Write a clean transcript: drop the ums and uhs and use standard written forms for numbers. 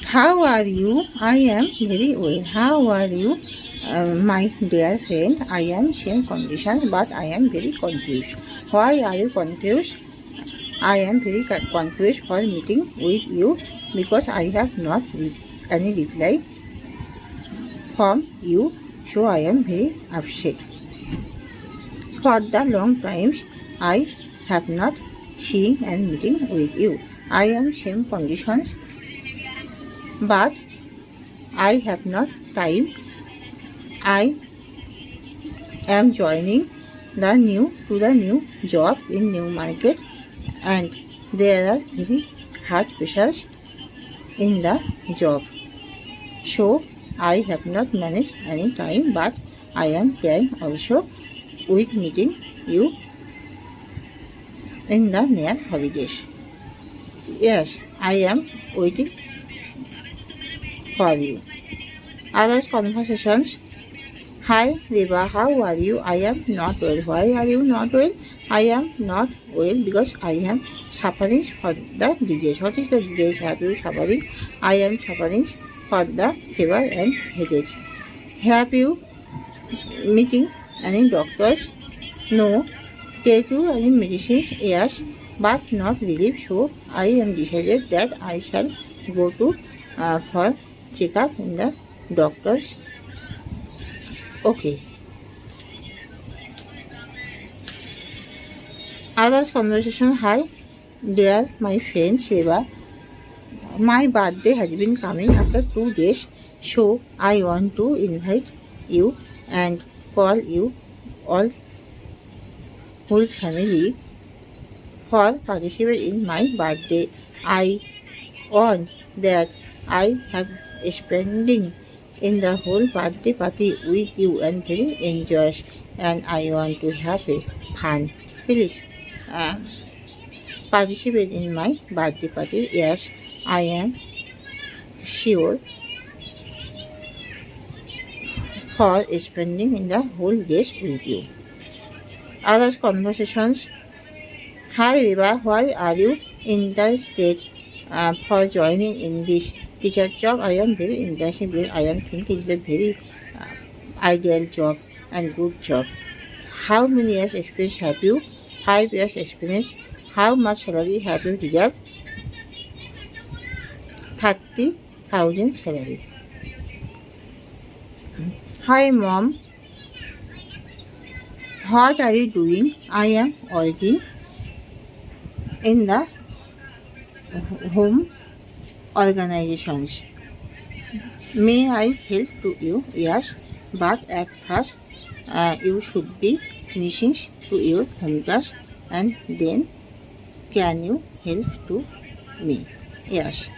How are you? I am very well. How are you? My dear friend, I am same condition, but I am very confused. Why are you confused? I am very confused for meeting with you because I have not any reply from you, so I am very upset. For the long times I have not seen and meeting with you. I am same conditions, but I have not time. I am joining the new job in new market, and there are very hard pressures in the job. So I have not managed any time, but I am trying also with meeting you in the near holidays. Yes, I am waiting for you. Other conversations. Hi Reba, how are you? I am not well. Why are you not well? I am not well because I am suffering for the disease. What is the disease? Have you suffering? I am suffering for the fever and headache. Have you meeting any doctors? No. Take you any medicines? Yes, but not relief. So I am decided that I shall go to for checkup in the doctors. Okay. Others conversation. Hi, dear my friend Seva. My birthday has been coming after 2 days, so I want to invite you and call you all whole family for participate in my birthday. I want that I have spending in the whole birthday party with you and very enjoys, and I want to have a fun. Please uh, participate in my birthday party. Yes, I am sure for spending in the whole days with you. Other conversations. Hi Reba, why are you interested for joining in this teacher job? I am very interested because I am thinking it's a very ideal job and good job. How many years experience have you? 5 years experience. How much salary have you deserved? 30,000 salary. Hi mom, what are you doing? I am working in the home organizations. May I help to you? Yes, but at first you should be finishing to your home class, and then can you help to me? Yes.